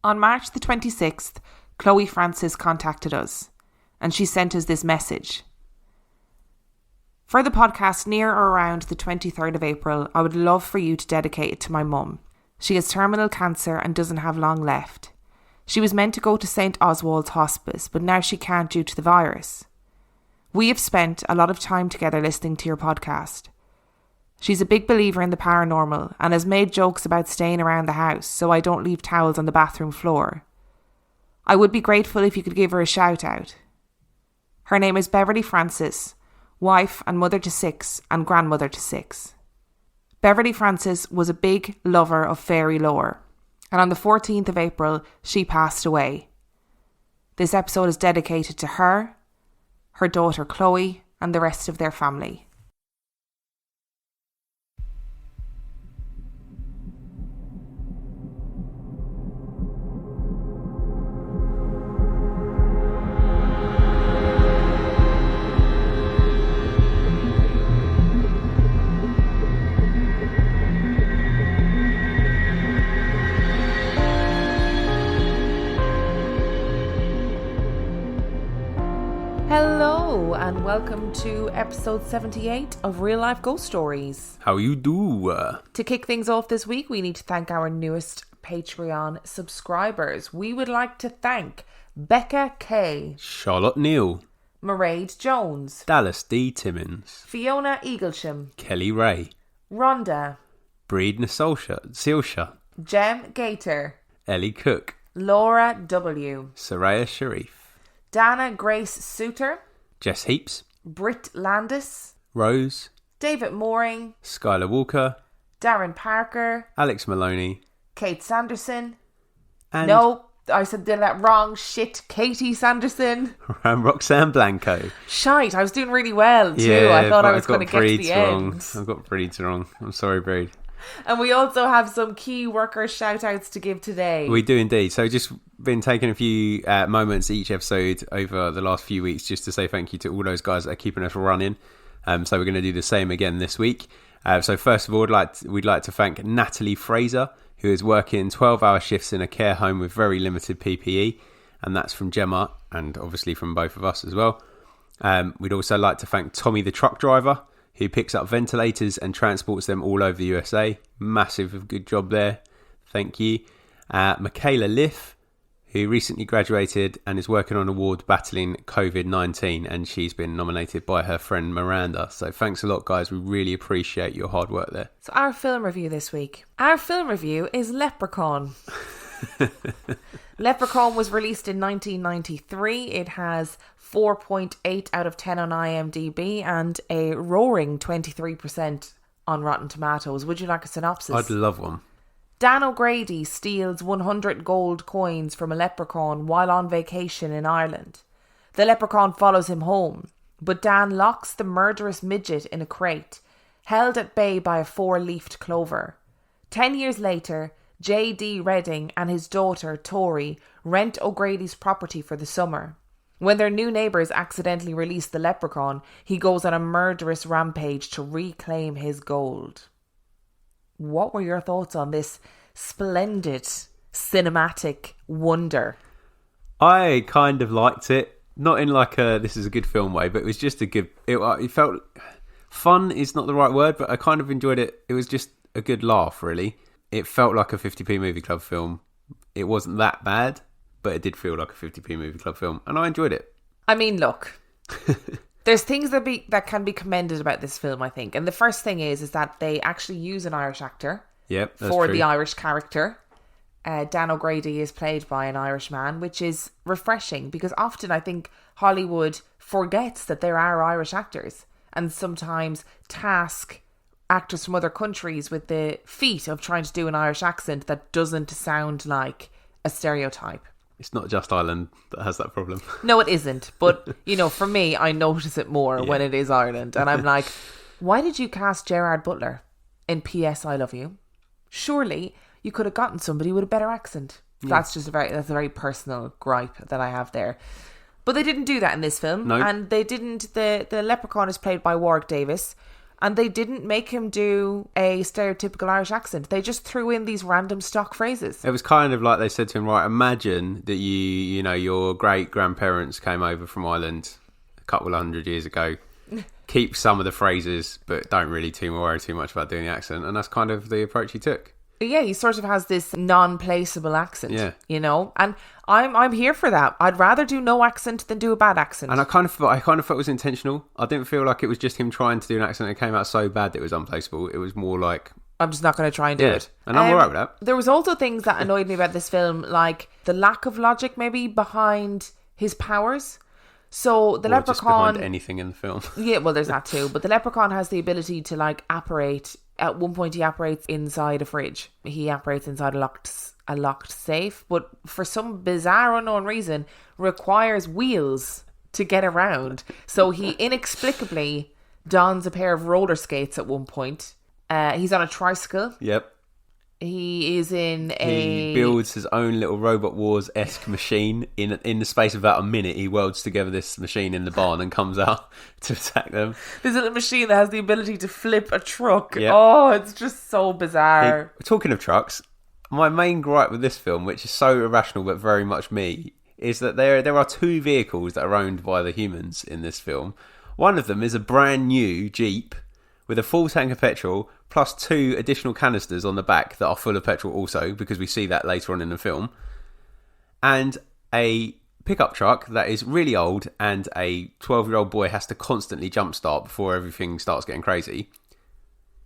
On March the 26th, Chloe Francis contacted us and she sent us this message. For the podcast near or around the 23rd of April, I would love for you to dedicate it to my mum. She has terminal cancer and doesn't have long left. She was meant to go to St. Oswald's Hospice, but now she can't due to the virus. We have spent a lot of time together listening to your podcast. She's a big believer in the paranormal and has made jokes about staying around the house so I don't leave towels on the bathroom floor. I would be grateful if you could give her a shout out. Her name is Beverly Francis, wife and mother to 6 and grandmother to 6. Beverly Francis was a big lover of fairy lore, and on the 14th of April she passed away. This episode is dedicated to her, her daughter Chloe, and the rest of their family. Hello and welcome to episode 78 of Real Life Ghost Stories. How you do? To kick things off this week, we need to thank our newest Patreon subscribers. We would like to thank Becca K, Charlotte Neal, Mairead Jones, Dallas D. Timmins, Fiona Eaglesham, Kelly Ray, Rhonda, Breed Silsha, Jem Gator, Ellie Cook, Laura W, Soraya Sharif, Dana Grace Suter, Jess Heaps, Britt Landis, Rose, David Mooring, Skylar Walker, Darren Parker, Alex Maloney, Kate Sanderson. and No, I said that wrong. Shit, Katie Sanderson. Roxanne Blanco. Shite, I was doing really well too. Yeah, I thought I but was going to get to the wrong. end. I've got Breeds wrong. I'm sorry, Breed. And we also have some key worker shout outs to give today. We do indeed. So just been taking a few moments each episode over the last few weeks just to say thank you to all those guys that are keeping us running. So we're going to do the same again this week. So first of all, we'd like to thank Natalie Fraser, who is working 12-hour shifts in a care home with very limited PPE. And that's from Gemma and obviously from both of us as well. We'd also like to thank Tommy the truck driver, who picks up ventilators and transports them all over the USA. Massive good job there. Thank you. Michaela Liff, who recently graduated and is working on a ward battling COVID-19, and she's been nominated by her friend Miranda. So thanks a lot, guys. We really appreciate your hard work there. So our film review this week. Our film review is Leprechaun. Leprechaun was released in 1993. It has 4.8 out of 10 on IMDb and a roaring 23% on Rotten Tomatoes. Would you like a synopsis? I'd love one. Dan O'Grady steals 100 gold coins from a leprechaun while on vacation in Ireland. The leprechaun follows him home, but Dan locks the murderous midget in a crate, held at bay by a 4-leafed clover. 10 years later, J.D. Redding and his daughter, Tori, rent O'Grady's property for the summer. When their new neighbours accidentally release the leprechaun, he goes on a murderous rampage to reclaim his gold. What were your thoughts on this splendid cinematic wonder? I kind of liked it. Not in like a this is a good film way, but it was just a good... It felt... Fun is not the right word, but I kind of enjoyed it. It was just a good laugh, really. It felt like a 50p Movie Club film. It wasn't that bad, but it did feel like a 50p Movie Club film, and I enjoyed it. I mean, look, there's things that can be commended about this film, I think. And the first thing is that they actually use an Irish actor for the Irish character. Dan O'Grady is played by an Irish man, which is refreshing because often I think Hollywood forgets that there are Irish actors and sometimes task actors from other countries with the feat of trying to do an Irish accent that doesn't sound like a stereotype. It's not just Ireland that has that problem. No, it isn't. But, for me, I notice it more when it is Ireland. And I'm like, why did you cast Gerard Butler in P.S. I Love You? Surely you could have gotten somebody with a better accent. Yeah. That's a very personal gripe that I have there. But they didn't do that in this film. No. And they didn't... The leprechaun is played by Warwick Davis. And they didn't make him do a stereotypical Irish accent. They just threw in these random stock phrases. It was kind of like they said to him, right, imagine that your great-grandparents came over from Ireland a couple of 100 years ago. Keep some of the phrases, but don't really worry too much about doing the accent. And that's kind of the approach he took. Yeah, he sort of has this non-placeable accent, yeah. And I'm here for that. I'd rather do no accent than do a bad accent. And I kind of thought it was intentional. I didn't feel like it was just him trying to do an accent that came out so bad that it was unplaceable. It was more like, I'm just not going to try and do it. And I'm alright with that. There was also things that annoyed me about this film, like the lack of logic maybe behind his powers. So the leprechaun, just behind anything in the film. Yeah, well, there's that too. But the leprechaun has the ability to apparate. At one point, he operates inside a fridge. He operates inside a locked safe. But for some bizarre, unknown reason, requires wheels to get around. So he inexplicably dons a pair of roller skates at one point. He's on a tricycle. Yep. He is He builds his own little Robot Wars-esque machine. In the space of about a minute, he welds together this machine in the barn and comes out to attack them. There's a little machine that has the ability to flip a truck. Yep. Oh, it's just so bizarre. Talking of trucks, my main gripe with this film, which is so irrational but very much me, is that there are two vehicles that are owned by the humans in this film. One of them is a brand new Jeep with a full tank of petrol, plus 2 additional canisters on the back that are full of petrol also, because we see that later on in the film. And a pickup truck that is really old, and a 12-year-old boy has to constantly jumpstart before everything starts getting crazy.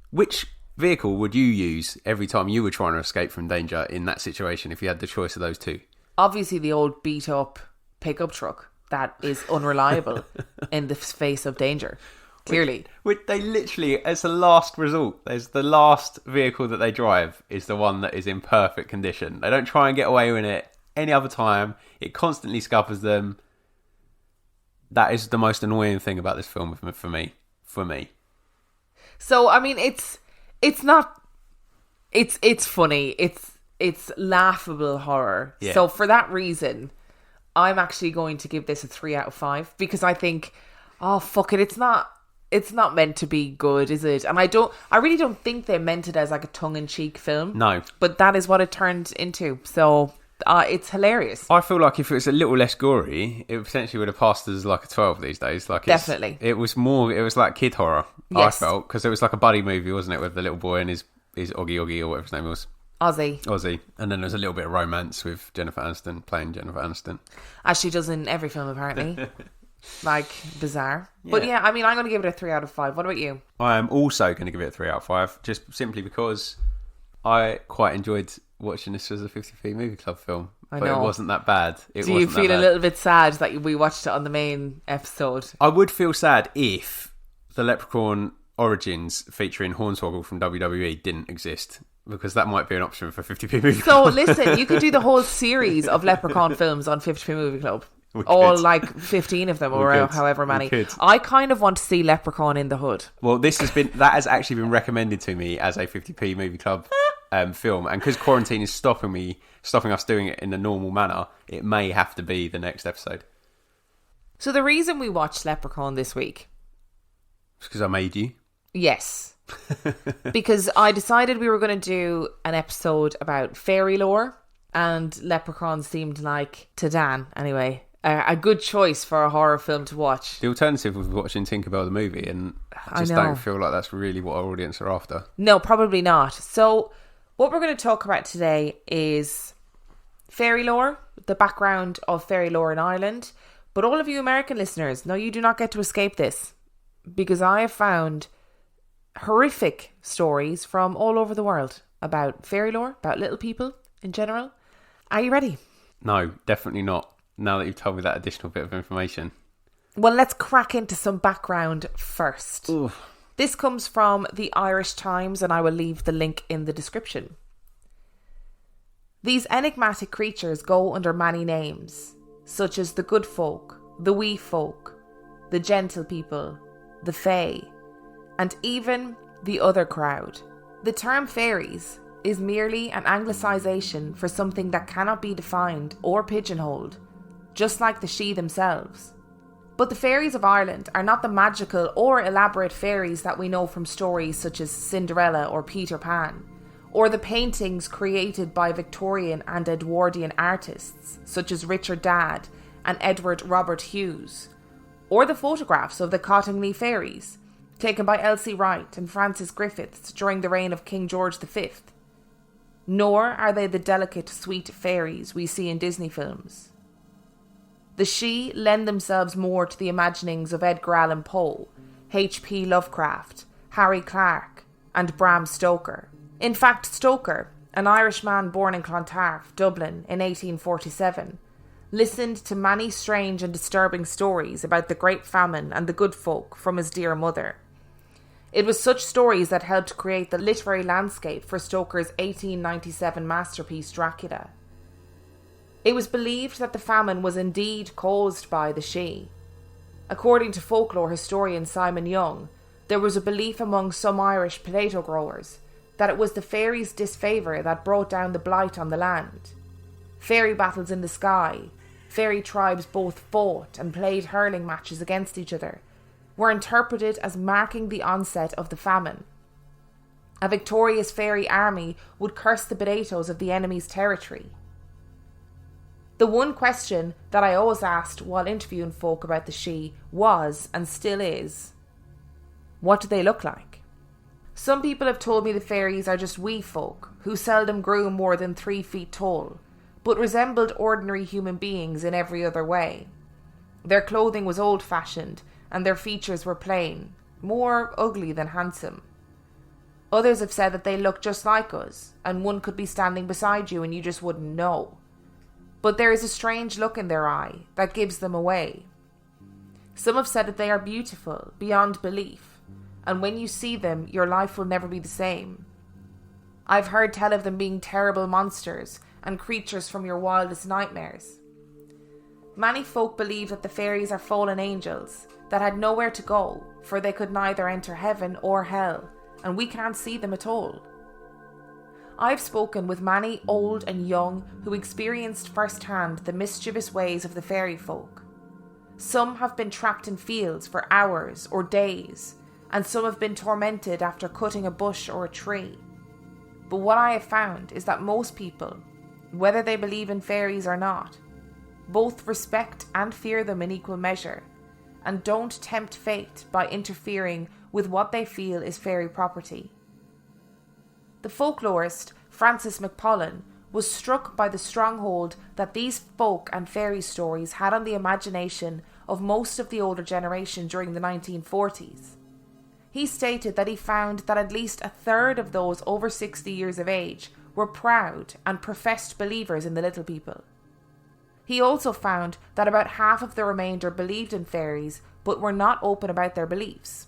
Which vehicle would you use every time you were trying to escape from danger in that situation if you had the choice of those two? Obviously the old beat-up pickup truck that is unreliable in the face of danger. Clearly. Which they literally, as a last resort, there's the last vehicle that they drive is the one that is in perfect condition. They don't try and get away with it any other time. It constantly scuppers them. That is the most annoying thing about this film for me. So, I mean, it's funny. It's laughable horror. Yeah. So for that reason, I'm actually going to give this a 3 out of 5 because I think, oh, fuck it, it's not meant to be good, is it? And I really don't think they meant it as like a tongue-in-cheek film. No. But that is what it turned into. So it's hilarious. I feel like if it was a little less gory, it potentially would have passed as like a 12 these days. Definitely. It was like kid horror, yes. I felt, because it was like a buddy movie, wasn't it, with the little boy and his Oggy or whatever his name was. Ozzy. And then there's a little bit of romance with Jennifer Aniston playing Jennifer Aniston. As she does in every film, apparently. Like, bizarre. Yeah. But yeah, I mean, I'm going to give it a 3 out of 5. What about you? I am also going to give it a 3 out of 5, just simply because I quite enjoyed watching this as a 50p Movie Club film. But it wasn't that bad. Do you feel a little bit sad that we watched it on the main episode? I would feel sad if the Leprechaun Origins featuring Hornswoggle from WWE didn't exist, because that might be an option for 50p Movie Club. So listen, you could do the whole series of Leprechaun films on 50p Movie Club. All like 15 of them, or however many. I kind of want to see Leprechaun in the Hood. Well, that has actually been recommended to me as a 50p Movie Club film, and because quarantine is stopping us doing it in a normal manner, it may have to be the next episode. So the reason we watched Leprechaun this week is because I made you. Yes. Because I decided we were going to do an episode about fairy lore, and Leprechaun seemed like, to Dan anyway, a good choice for a horror film to watch. The alternative was watching Tinkerbell the movie, and I just don't feel like that's really what our audience are after. No, probably not. So what we're going to talk about today is fairy lore, the background of fairy lore in Ireland. But all of you American listeners, no, you do not get to escape this, because I have found horrific stories from all over the world about fairy lore, about little people in general. Are you ready? No, definitely not. Now that you've told me that additional bit of information. Well, let's crack into some background first. Oof. This comes from the Irish Times, and I will leave the link in the description. These enigmatic creatures go under many names, such as the good folk, the wee folk, the gentle people, the fae, and even the other crowd. The term fairies is merely an anglicisation for something that cannot be defined or pigeonholed, just like the Sidhe themselves. But the fairies of Ireland are not the magical or elaborate fairies that we know from stories such as Cinderella or Peter Pan, or the paintings created by Victorian and Edwardian artists such as Richard Dadd and Edward Robert Hughes, or the photographs of the Cottingley fairies taken by Elsie Wright and Francis Griffiths during the reign of King George V. Nor are they the delicate, sweet fairies we see in Disney films. The Sidhe lend themselves more to the imaginings of Edgar Allan Poe, H.P. Lovecraft, Harry Clarke, and Bram Stoker. In fact, Stoker, an Irish man born in Clontarf, Dublin, in 1847, listened to many strange and disturbing stories about the Great Famine and the good folk from his dear mother. It was such stories that helped create the literary landscape for Stoker's 1897 masterpiece Dracula. It was believed that the famine was indeed caused by the Sidhe. According to folklore historian Simon Young, there was a belief among some Irish potato growers that it was the fairies' disfavour that brought down the blight on the land. Fairy battles in the sky, fairy tribes both fought and played hurling matches against each other, were interpreted as marking the onset of the famine. A victorious fairy army would curse the potatoes of the enemy's territory. The one question that I always asked while interviewing folk about the Sidhe was, and still is, what do they look like? Some people have told me the fairies are just wee folk who seldom grew more than 3 feet tall, but resembled ordinary human beings in every other way. Their clothing was old-fashioned, and their features were plain, more ugly than handsome. Others have said that they look just like us, and one could be standing beside you and you just wouldn't know. But there is a strange look in their eye that gives them away. Some have said that they are beautiful, beyond belief, and when you see them, your life will never be the same. I've heard tell of them being terrible monsters and creatures from your wildest nightmares. Many folk believe that the fairies are fallen angels that had nowhere to go, for they could neither enter heaven or hell, and we can't see them at all. I've spoken with many old and young who experienced firsthand the mischievous ways of the fairy folk. Some have been trapped in fields for hours or days, and some have been tormented after cutting a bush or a tree. But what I have found is that most people, whether they believe in fairies or not, both respect and fear them in equal measure, and don't tempt fate by interfering with what they feel is fairy property. The folklorist Francis McPollen was struck by the stronghold that these folk and fairy stories had on the imagination of most of the older generation during the 1940s. He stated that he found that at least a third of those over 60 years of age were proud and professed believers in the little people. He also found that about half of the remainder believed in fairies but were not open about their beliefs.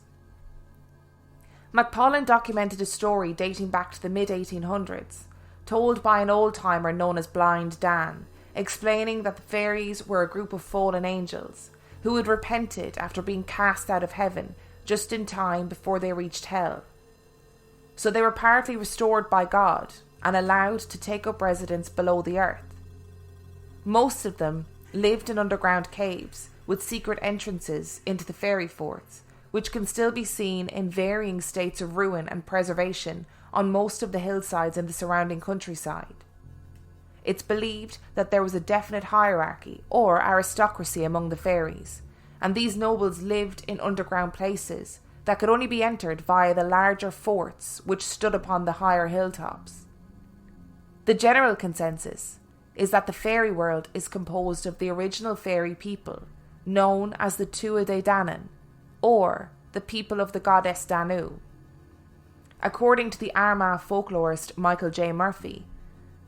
McPollen documented a story dating back to the mid-1800s, told by an old-timer known as Blind Dan, explaining that the fairies were a group of fallen angels who had repented after being cast out of heaven just in time before they reached hell. So they were partly restored by God and allowed to take up residence below the earth. Most of them lived in underground caves with secret entrances into the fairy forts, which can still be seen in varying states of ruin and preservation on most of the hillsides in the surrounding countryside. It's believed that there was a definite hierarchy or aristocracy among the fairies, and these nobles lived in underground places that could only be entered via the larger forts which stood upon the higher hilltops. The general consensus is that the fairy world is composed of the original fairy people, known as the Tuatha De Danann, or the people of the goddess Danu. According to the Armagh folklorist Michael J. Murphy,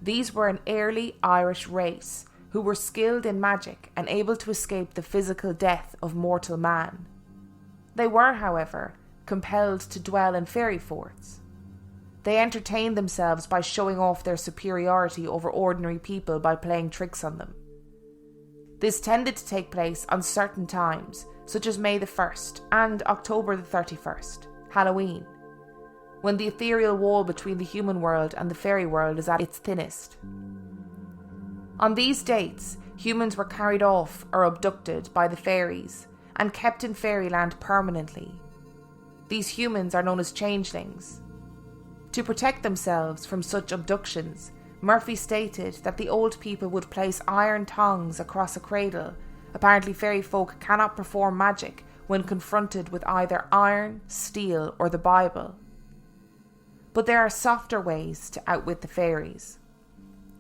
these were an early Irish race who were skilled in magic and able to escape the physical death of mortal man. They were, however, compelled to dwell in fairy forts. They entertained themselves by showing off their superiority over ordinary people by playing tricks on them. This tended to take place on certain times, such as May the 1st and October the 31st, Halloween, when the ethereal wall between the human world and the fairy world is at its thinnest. On these dates, humans were carried off or abducted by the fairies, and kept in fairyland permanently. These humans are known as changelings. To protect themselves from such abductions, Murphy stated that the old people would place iron tongs across a cradle. Apparently fairy folk cannot perform magic when confronted with either iron, steel, or the Bible. But there are softer ways to outwit the fairies.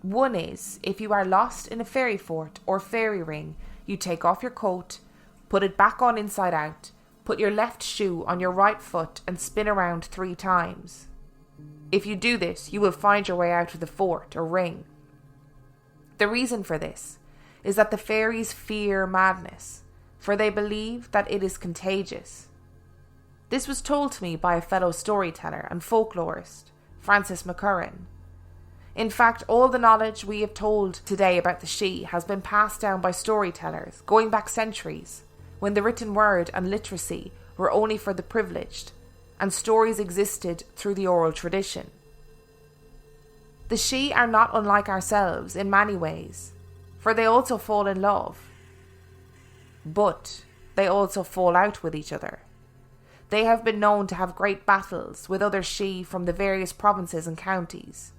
One is, if you are lost in a fairy fort or fairy ring, you take off your coat, put it back on inside out, put your left shoe on your right foot and spin around 3 times. If you do this, you will find your way out of the fort or ring. The reason for this is that the fairies fear madness, for they believe that it is contagious. This was told to me by a fellow storyteller and folklorist, Francis McCurran. In fact, all the knowledge we have told today about the Sidhe has been passed down by storytellers going back centuries, when the written word and literacy were only for the privileged, and stories existed through the oral tradition. The Sidhe are not unlike ourselves in many ways, for they also fall in love. But they also fall out with each other. They have been known to have great battles with other Sidhe from the various provinces and counties.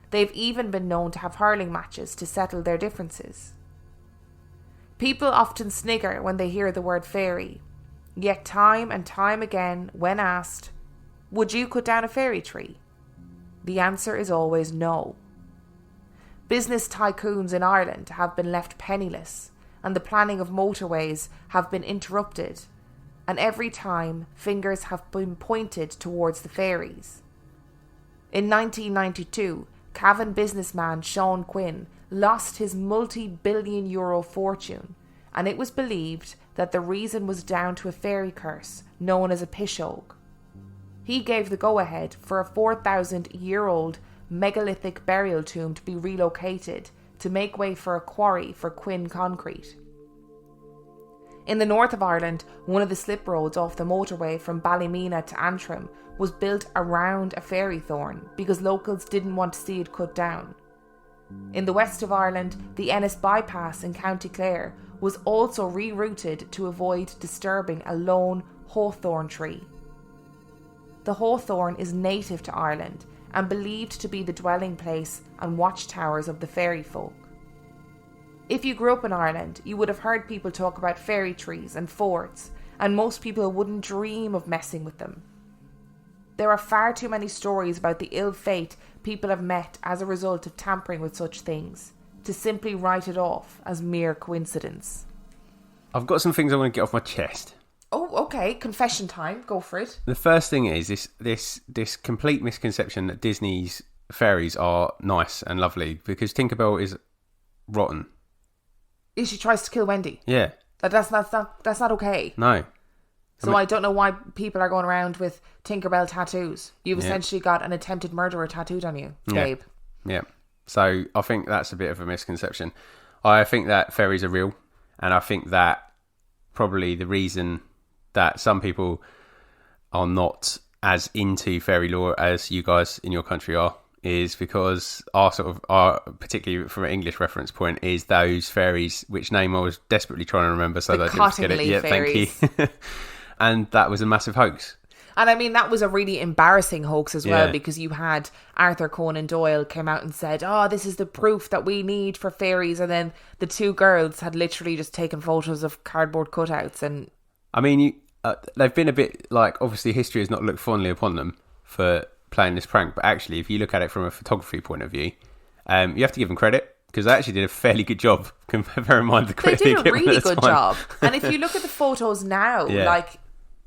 They've even been known to have hurling matches to settle their differences. People often snigger when they hear the word fairy, yet time and time again, when asked, "Would you cut down a fairy tree?" the answer is always no. Business tycoons in Ireland have been left penniless, and the planning of motorways have been interrupted, and every time fingers have been pointed towards the fairies. In 1992, Cavan businessman Sean Quinn lost his multi-billion euro fortune, and it was believed that the reason was down to a fairy curse known as a pishogue. He gave the go-ahead for a 4,000-year-old megalithic burial tomb to be relocated to make way for a quarry for Quinn concrete. In the north of Ireland, one of the slip roads off the motorway from Ballymena to Antrim was built around a fairy thorn because locals didn't want to see it cut down. In the west of Ireland, the Ennis bypass in County Clare was also rerouted to avoid disturbing a lone hawthorn tree. The hawthorn is native to Ireland and believed to be the dwelling place and watchtowers of the fairy folk. If you grew up in Ireland, you would have heard people talk about fairy trees and forts, and most people wouldn't dream of messing with them. There are far too many stories about the ill fate people have met as a result of tampering with such things, to simply write it off as mere coincidence. I've got some things I want to get off my chest. Oh, okay. Confession time. Go for it. The first thing is this complete misconception that Disney's fairies are nice and lovely, because Tinkerbell is rotten. She tries to kill Wendy. Yeah. That's not okay. No. So I don't know why people are going around with Tinkerbell tattoos. You've essentially got an attempted murderer tattooed on you, babe. Yeah. So I think that's a bit of a misconception. I think that fairies are real, and I think that probably the reason that some people are not as into fairy lore as you guys in your country are is because our particularly from an English reference point, is those fairies, which name I was desperately trying to remember so that I didn't forget it. Yeah, fairies. Thank you. And that was a massive hoax. And I mean, that was a really embarrassing hoax as well, because you had Arthur Conan Doyle came out and said, "Oh, this is the proof that we need for fairies." And then the 2 girls had literally just taken photos of cardboard cutouts. And I mean, they've been a bit like, obviously history has not looked fondly upon them for playing this prank. But actually, if you look at it from a photography point of view, you have to give them credit, because they actually did a fairly good job. Bear in mind the credit they did a really good time. job. And if you look at the photos now, like,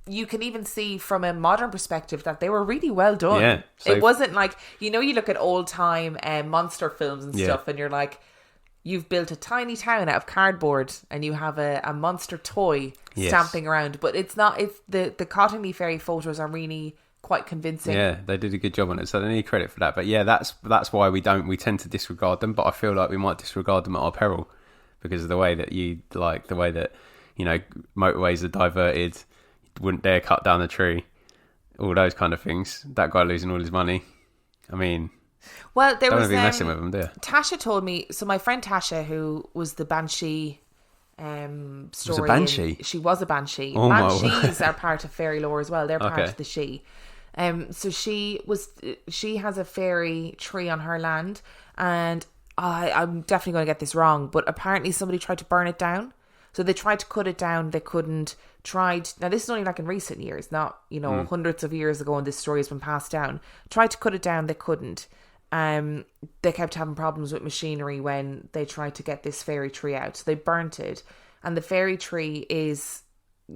you can even see from a modern perspective that they were really well done. Yeah, so it wasn't like, you look at old time monster films and stuff, and you're like, you've built a tiny town out of cardboard and you have a monster toy stamping around. But it's not, if the Cottony Fairy photos are really quite convincing. Yeah, they did a good job on it, so they need credit for that. But yeah, that's why we tend to disregard them, but I feel like we might disregard them at our peril, because of the way that motorways are diverted. Wouldn't dare cut down the tree, all those kind of things. That guy losing all his money. I mean, well, there don't was be messing with them, do you? Tasha told me. So my friend Tasha, who was the Banshee story. Was a banshee? She was a banshee. Oh, Banshees are part of fairy lore as well. They're part Okay. of the she. So she has a fairy tree on her land, and I'm definitely going to get this wrong, but apparently somebody tried to burn it down. So they tried to cut it down. They couldn't. Now this is only like in recent years, not hundreds of years ago, and this story has been passed down. Tried to cut it down. They couldn't. They kept having problems with machinery when they tried to get this fairy tree out. So they burnt it, and the fairy tree is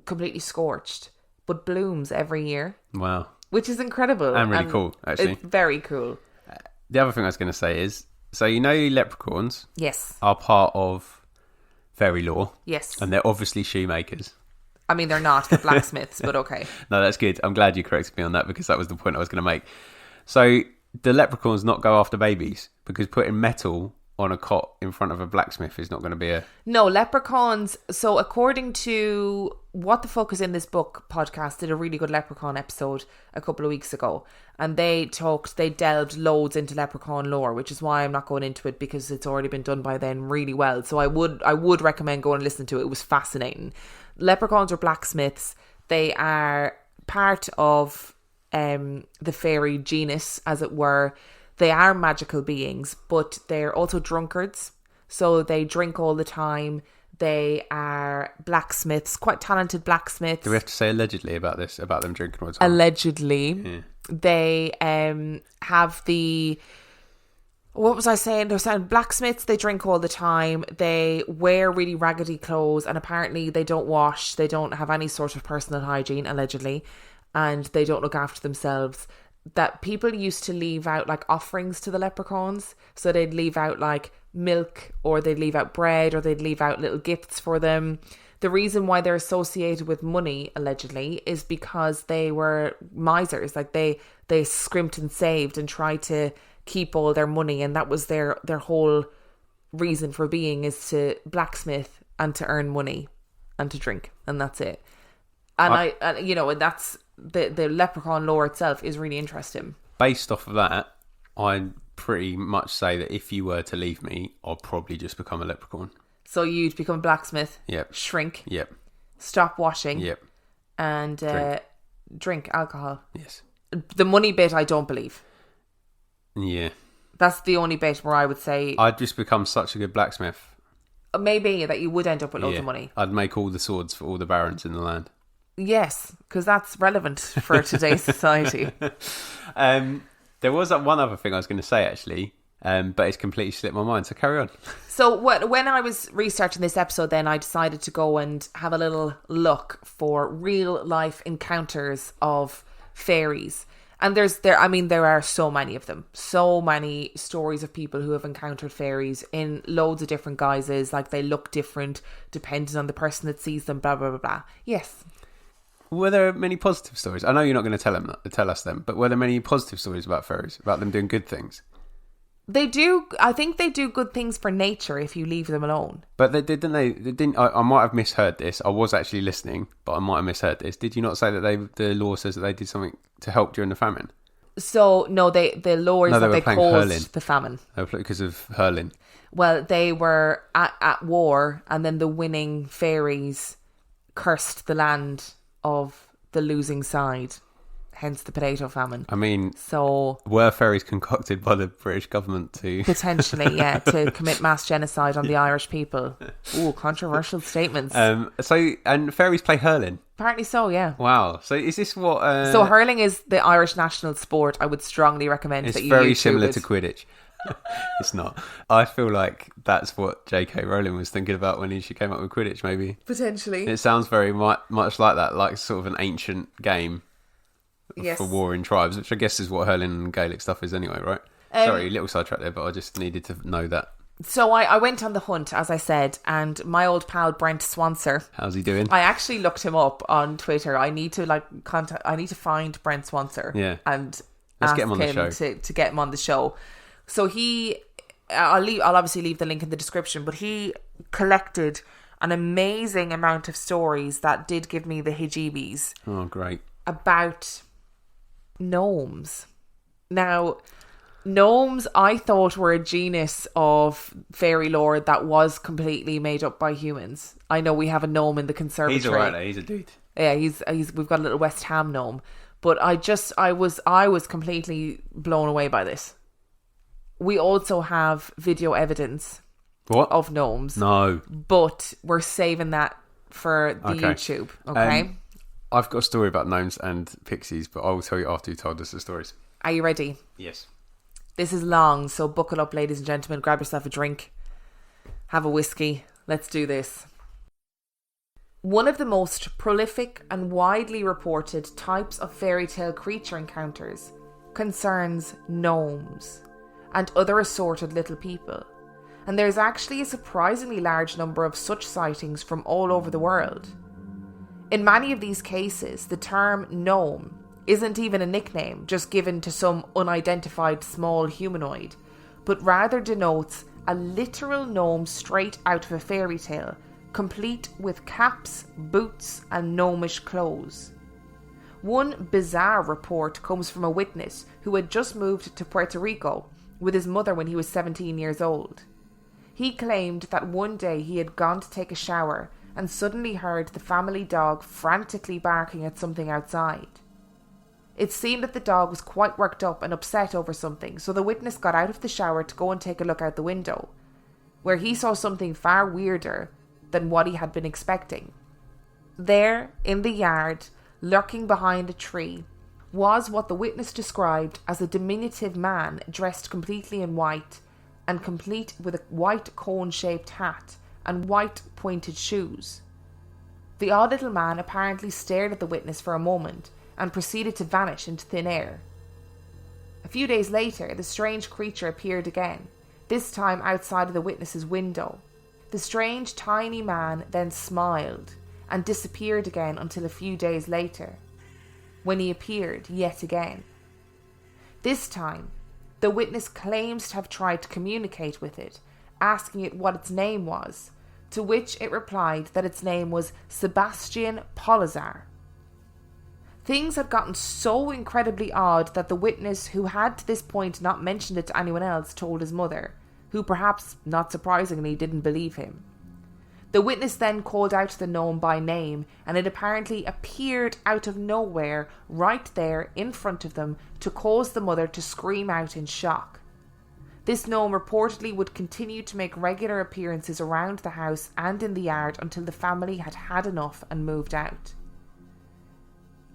completely scorched, but blooms every year. Wow. Which is incredible. And really cool, actually. It's very cool. The other thing I was going to say is, so leprechauns Yes. are part of fairy lore. Yes. And they're obviously shoemakers. I mean, they're not. They're blacksmiths, but okay. No, that's good. I'm glad you corrected me on that, because that was the point I was going to make. So the leprechauns not go after babies, because putting metal on a cot in front of a blacksmith is not going to be a... No, leprechauns. So according to What the Fuck is in This Book podcast, did a really good leprechaun episode a couple of weeks ago. And they delved loads into leprechaun lore, which is why I'm not going into it, because it's already been done by then really well. So I would recommend going and listening to it. It was fascinating. Leprechauns are blacksmiths. They are part of the fairy genus, as it were. They are magical beings, but they're also drunkards. So they drink all the time. They are blacksmiths, quite talented blacksmiths. Do we have to say allegedly about this, about them drinking all the time? Allegedly. Yeah. They have the... What was I saying? They're saying blacksmiths, they drink all the time. They wear really raggedy clothes, and apparently they don't wash. They don't have any sort of personal hygiene, allegedly. And they don't look after themselves. That people used to leave out like offerings to the leprechauns. So they'd leave out like milk, or they'd leave out bread, or they'd leave out little gifts for them. The reason why they're associated with money, allegedly, is because they were misers. Like they scrimped and saved and tried to keep all their money, and that was their whole reason for being, is to blacksmith and to earn money and to drink, and that's it. And and that's the leprechaun lore itself is really interesting. Based off of that, I'd pretty much say that if you were to leave me, I'll probably just become a leprechaun. So you'd become a blacksmith. Yep. Shrink. Yep. Stop washing. Yep. And drink alcohol. Yes. The money bit, I don't believe. Yeah. That's the only bit where I would say... I'd just become such a good blacksmith. Maybe that you would end up with loads of money. I'd make all the swords for all the barons in the land. Yes, because that's relevant for today's society. There was one other thing I was going to say, actually, but it's completely slipped my mind, so carry on. So when I was researching this episode, then I decided to go and have a little look for real life encounters of fairies. And there are so many of them. So many stories of people who have encountered fairies in loads of different guises. Like, they look different depending on the person that sees them, blah, blah, blah, blah. Yes. Were there many positive stories? I know you're not going to tell us them, but were there many positive stories about fairies, about them doing good things? They do. I think they do good things for nature if you leave them alone. But they didn't. I might have misheard this. I was actually listening, but I might have misheard this. Did you not say that the law says that they did something to help during the famine? So no, the law is that they caused hurling. the famine. Because of hurling. Well, they were at war, and then the winning fairies cursed the land of the losing side. Hence the potato famine. I mean, so were fairies concocted by the British government to... Potentially, yeah, to commit mass genocide on the Irish people. Ooh, controversial statements. And fairies play hurling? Apparently so, yeah. Wow. So is this what... So hurling is the Irish national sport. I would strongly recommend that you It's very YouTube similar it. to Quidditch. It's not. I feel like that's what J.K. Rowling was thinking about when she came up with Quidditch, maybe. Potentially. It sounds very much like that, like sort of an ancient game. Yes. For warring tribes, which I guess is what hurling and Gaelic stuff is anyway, right? Sorry, little sidetrack there, but I just needed to know that. So I went on the hunt, as I said, and my old pal Brent Swanser. How's he doing? I actually looked him up on Twitter. I need to I need to find Brent Swanser. Yeah. And let's ask get him on the show. to get him on the show. So I'll obviously leave the link in the description, but he collected an amazing amount of stories that did give me the heebie-jeebies. Oh, great. About gnomes. Now, Gnomes, I thought, were a genus of fairy lore that was completely made up by humans. I know we have a gnome in the conservatory. He's alright, he's a dude. Yeah, he's we've got a little West Ham gnome. But I was completely blown away by this. We also have video evidence of gnomes. No. But we're saving that for the YouTube, okay? I've got a story about gnomes and pixies, but I will tell you after you told us the stories. Are you ready? Yes. This is long, so buckle up, ladies and gentlemen. Grab yourself a drink. Have a whiskey. Let's do this. One of the most prolific and widely reported types of fairy tale creature encounters concerns gnomes and other assorted little people. And there's actually a surprisingly large number of such sightings from all over the world. In many of these cases, the term gnome isn't even a nickname just given to some unidentified small humanoid, but rather denotes a literal gnome straight out of a fairy tale, complete with caps, boots, and gnomish clothes. One bizarre report comes from a witness who had just moved to Puerto Rico with his mother when he was 17 years old. He claimed that one day he had gone to take a shower and suddenly heard the family dog frantically barking at something outside. It seemed that the dog was quite worked up and upset over something, so the witness got out of the shower to go and take a look out the window, where he saw something far weirder than what he had been expecting. There, in the yard, lurking behind a tree, was what the witness described as a diminutive man dressed completely in white and complete with a white cone-shaped hat and white pointed shoes. The odd little man apparently stared at the witness for a moment and proceeded to vanish into thin air. A few days later, the strange creature appeared again, this time outside of the witness's window. The strange tiny man then smiled and disappeared again until a few days later, when he appeared yet again. This time, the witness claims to have tried to communicate with it, asking it what its name was, to which it replied that its name was Sebastian Polizar. Things had gotten so incredibly odd that the witness, who had to this point not mentioned it to anyone else, told his mother, who perhaps, not surprisingly, didn't believe him. The witness then called out the gnome by name, and it apparently appeared out of nowhere, right there in front of them, to cause the mother to scream out in shock. This gnome reportedly would continue to make regular appearances around the house and in the yard until the family had had enough and moved out.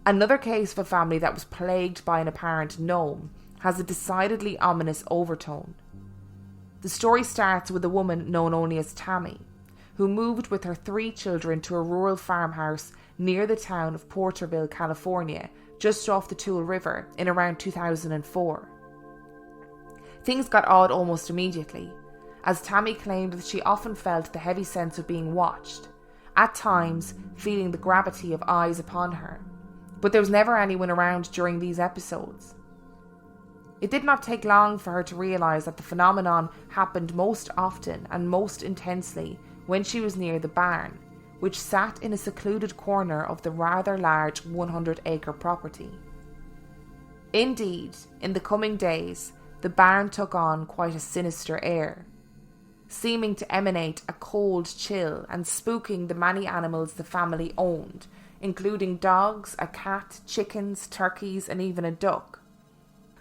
Another case of a family that was plagued by an apparent gnome has a decidedly ominous overtone. The story starts with a woman known only as Tammy, who moved with her 3 children to a rural farmhouse near the town of Porterville, California, just off the Tule River in around 2004. Things got odd almost immediately, as Tammy claimed that she often felt the heavy sense of being watched, at times feeling the gravity of eyes upon her. But there was never anyone around during these episodes. It did not take long for her to realise that the phenomenon happened most often and most intensely when she was near the barn, which sat in a secluded corner of the rather large 100-acre property. Indeed, in the coming days, the barn took on quite a sinister air, seeming to emanate a cold chill and spooking the many animals the family owned, including dogs, a cat, chickens, turkeys, and even a duck.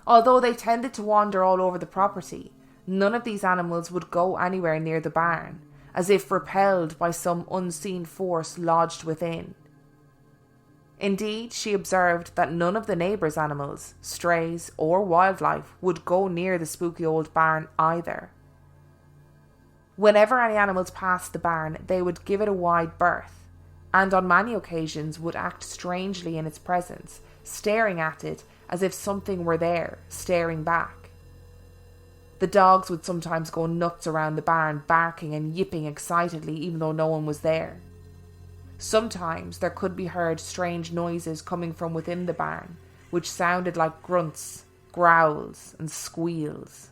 Although they tended to wander all over the property, none of these animals would go anywhere near the barn, as if repelled by some unseen force lodged within. Indeed, she observed that none of the neighbours' animals, strays, or wildlife would go near the spooky old barn either. Whenever any animals passed the barn, they would give it a wide berth, and on many occasions would act strangely in its presence, staring at it as if something were there, staring back. The dogs would sometimes go nuts around the barn, barking and yipping excitedly even though no one was there. Sometimes there could be heard strange noises coming from within the barn, which sounded like grunts, growls, and squeals.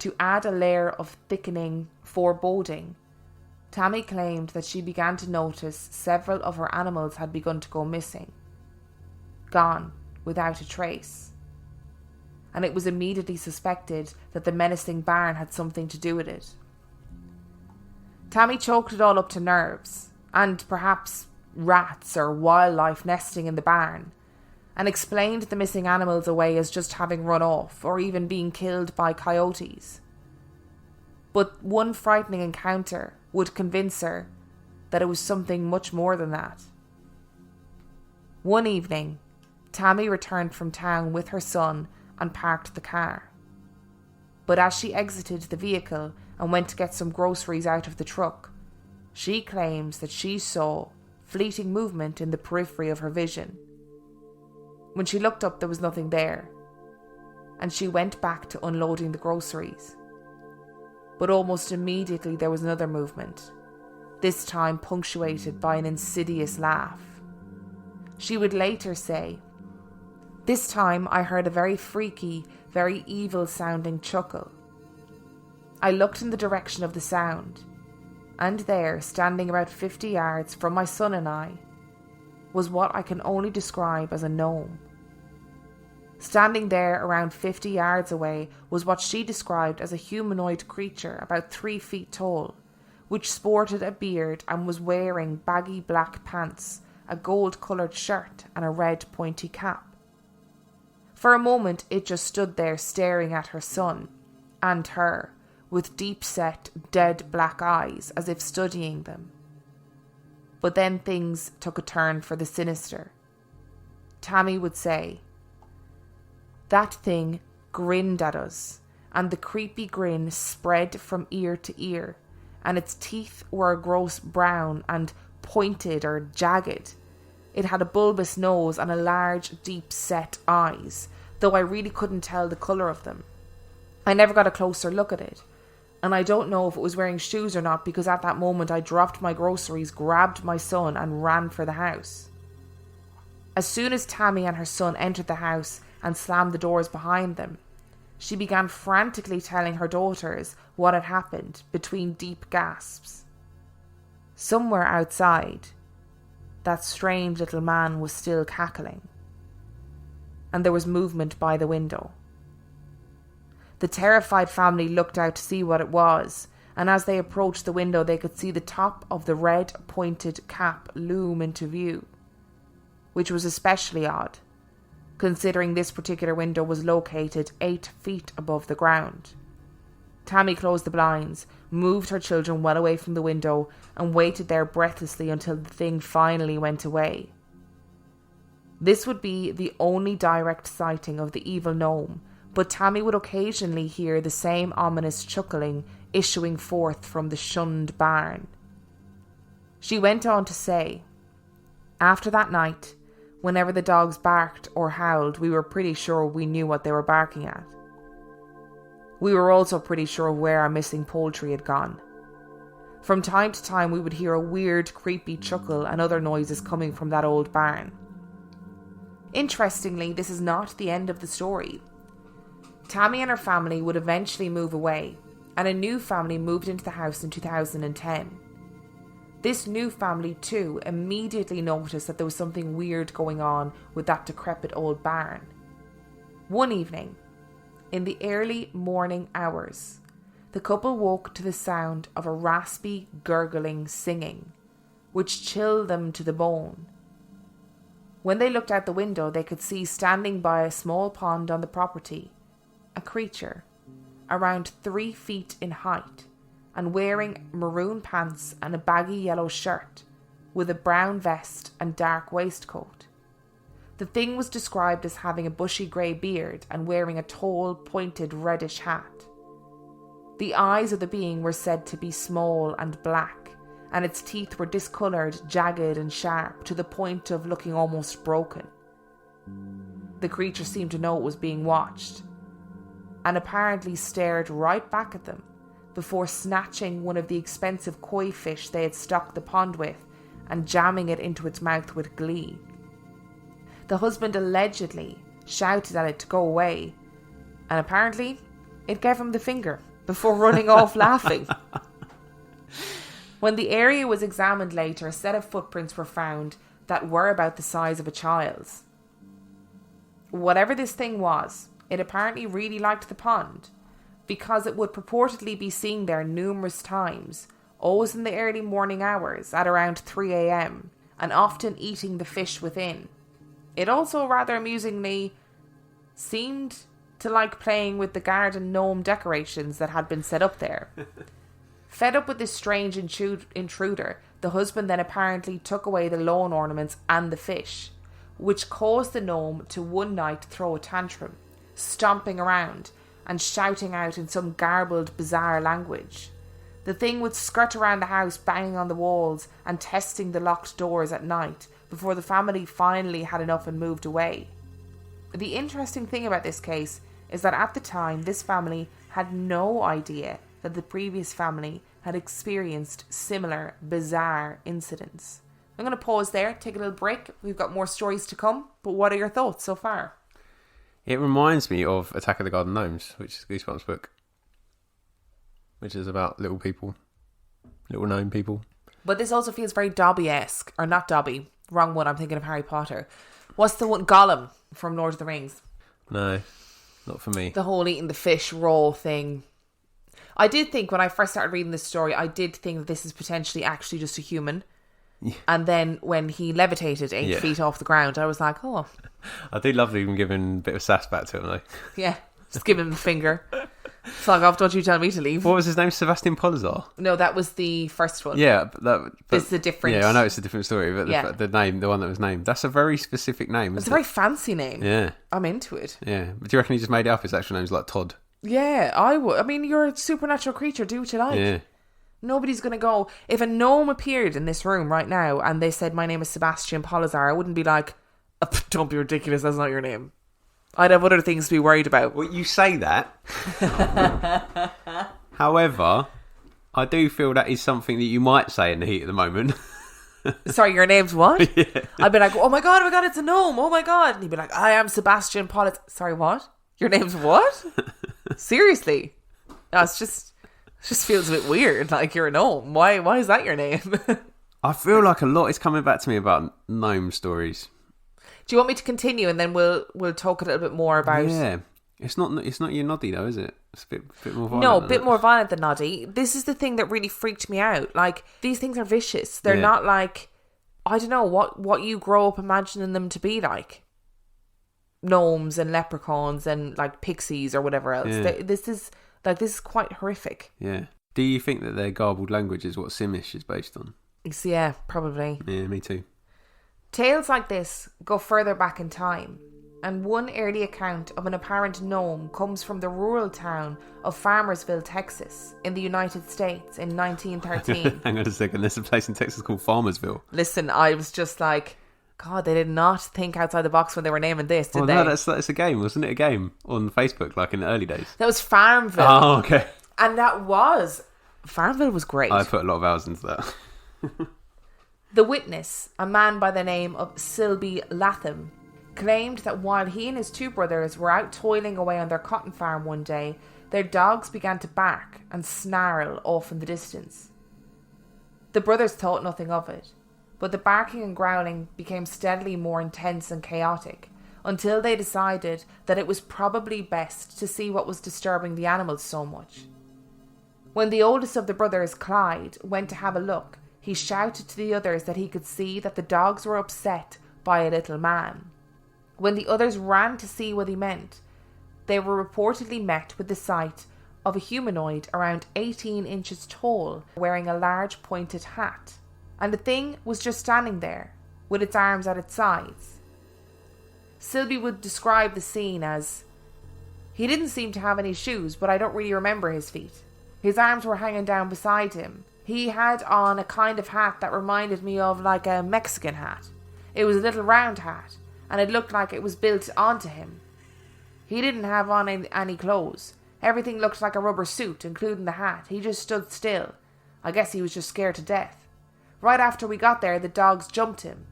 To add a layer of thickening foreboding, Tammy claimed that she began to notice several of her animals had begun to go missing, gone without a trace. and it was immediately suspected that the menacing barn had something to do with it. Tammy chalked it all up to nerves, and perhaps rats or wildlife nesting in the barn, and explained the missing animals away as just having run off or even being killed by coyotes. But one frightening encounter would convince her that it was something much more than that. One evening, Tammy returned from town with her son and parked the car. But as she exited the vehicle and went to get some groceries out of the truck, she claims that she saw fleeting movement in the periphery of her vision. When she looked up, there was nothing there, and she went back to unloading the groceries. But almost immediately there was another movement, this time punctuated by an insidious laugh. She would later say, "This time I heard a very freaky, very evil-sounding chuckle. I looked in the direction of the sound, and there, standing about 50 yards from my son and I, was what I can only describe as a gnome. Standing there around 50 yards away was what she described as a humanoid creature about 3 feet tall, which sported a beard and was wearing baggy black pants, a gold-coloured shirt and a red pointy cap. For a moment it just stood there staring at her son and her, with deep-set, dead black eyes as if studying them. But then things took a turn for the sinister. Tammy would say, "That thing grinned at us, and the creepy grin spread from ear to ear, and its teeth were a gross brown and pointed or jagged. It had a bulbous nose and a large, deep-set eyes, though I really couldn't tell the colour of them. I never got a closer look at it, and I don't know if it was wearing shoes or not, because at that moment I dropped my groceries, grabbed my son and ran for the house." As soon as Tammy and her son entered the house and slammed the doors behind them, she began frantically telling her daughters what had happened between deep gasps. Somewhere outside, that strange little man was still cackling, and there was movement by the window. The terrified family looked out to see what it was, and as they approached the window they could see the top of the red pointed cap loom into view, which was especially odd, considering this particular window was located 8 feet above the ground. Tammy closed the blinds, moved her children well away from the window, and waited there breathlessly until the thing finally went away. This would be the only direct sighting of the evil gnome, but Tammy would occasionally hear the same ominous chuckling issuing forth from the shunned barn. She went on to say, "After that night, whenever the dogs barked or howled, we were pretty sure we knew what they were barking at. We were also pretty sure where our missing poultry had gone. From time to time we would hear a weird, creepy chuckle and other noises coming from that old barn." Interestingly, this is not the end of the story. Tammy and her family would eventually move away, and a new family moved into the house in 2010. This new family too immediately noticed that there was something weird going on with that decrepit old barn. One evening, in the early morning hours, the couple woke to the sound of a raspy, gurgling singing, which chilled them to the bone. When they looked out the window, they could see standing by a small pond on the property a creature around 3 feet in height and wearing maroon pants and a baggy yellow shirt with a brown vest and dark waistcoat. The thing was described as having a bushy grey beard and wearing a tall, pointed reddish hat. The eyes of the being were said to be small and black, and its teeth were discoloured, jagged and sharp to the point of looking almost broken. The creature seemed to know it was being watched, and apparently stared right back at them before snatching one of the expensive koi fish they had stocked the pond with and jamming it into its mouth with glee. The husband allegedly shouted at it to go away, and apparently it gave him the finger before running off laughing. When the area was examined later, a set of footprints were found that were about the size of a child's. Whatever this thing was, It apparently really liked the pond because it would purportedly be seen there numerous times, always in the early morning hours at around 3 a.m, and often eating the fish within. It also rather amusingly seemed to like playing with the garden gnome decorations that had been set up there. Fed up with this strange intruder, the husband then apparently took away the lawn ornaments and the fish, which caused the gnome to one night throw a tantrum, stomping around and shouting out in some garbled, bizarre language. The thing would skirt around the house, banging on the walls and testing the locked doors at night before the family finally had enough and moved away. The interesting thing about this case is that at the time, this family had no idea that the previous family had experienced similar bizarre incidents. I'm going to pause there, take a little break. We've got more stories to come, but what are your thoughts so far? It reminds me of Attack of the Garden Gnomes, which is Goosebumps book, which is about little people, little gnome people. But this also feels very Dobby-esque, or not Dobby, wrong one, I'm thinking of Harry Potter. What's the one? Gollum from Lord of the Rings. No, not for me. The whole eating the fish raw thing. I did think when I first started reading this story, I did think that this is potentially actually just a human. Yeah. And then when he levitated 8 feet off the ground, I was like, oh. I do love even giving a bit of sass back to him though. Yeah, just give him the finger. Fuck off, don't you tell me to leave. What was his name? Sebastian Polizar? No, that was the first one. Yeah, this is a different... Yeah, I know it's a different story, but the name, the one that was named, that's a very specific name. It's a very fancy name. Yeah. I'm into it. Yeah. But do you reckon he just made it up? His actual name's like Todd. Yeah, I would. I mean, you're a supernatural creature. Do what you like. Yeah. Nobody's going to go... If a gnome appeared in this room right now and they said, my name is Sebastian Polizar, I wouldn't be like, oh, don't be ridiculous, that's not your name. I'd have other things to be worried about. Well, you say that. However, I do feel that is something that you might say in the heat of the moment. Sorry, your name's what? Yeah. I'd be like, oh my god, it's a gnome, oh my god. And he'd be like, I am Sebastian Polizar. Sorry, what? Your name's what? Seriously? No, it just feels a bit weird, like you're a gnome. Why is that your name? I feel like a lot is coming back to me about gnome stories. Do you want me to continue and then we'll talk a little bit more about... Yeah. It's not your noddy though, is it? It's a bit more violent. No, a bit more violent than noddy. This is the thing that really freaked me out. Like, these things are vicious. They're not like... I don't know, what you grow up imagining them to be like. Gnomes and leprechauns and like pixies or whatever else. Yeah. This is quite horrific. Yeah. Do you think that their garbled language is what Simish is based on? Yeah, probably. Yeah, me too. Tales like this go further back in time, and one early account of an apparent gnome comes from the rural town of Farmersville, Texas, in the United States in 1913. Hang on a second, there's a place in Texas called Farmersville. Listen, I was just like, God, they did not think outside the box when they were naming this, did they? No, that's a game, wasn't it? A game on Facebook, like in the early days. That was Farmville. Oh, okay. And Farmville was great. I put a lot of hours into that. The witness, a man by the name of Sylvie Latham, claimed that while he and his two brothers were out toiling away on their cotton farm one day, their dogs began to bark and snarl off in the distance. The brothers thought nothing of it, but the barking and growling became steadily more intense and chaotic, until they decided that it was probably best to see what was disturbing the animals so much. When the oldest of the brothers, Clyde, went to have a look, he shouted to the others that he could see that the dogs were upset by a little man. When the others ran to see what he meant, they were reportedly met with the sight of a humanoid around 18 inches tall, wearing a large pointed hat. And the thing was just standing there, with its arms at its sides. Sylvie would describe the scene as, he didn't seem to have any shoes, but I don't really remember his feet. His arms were hanging down beside him. He had on a kind of hat that reminded me of like a Mexican hat. It was a little round hat, and it looked like it was built onto him. He didn't have on any clothes. Everything looked like a rubber suit, including the hat. He just stood still. I guess he was just scared to death. Right after we got there, the dogs jumped him.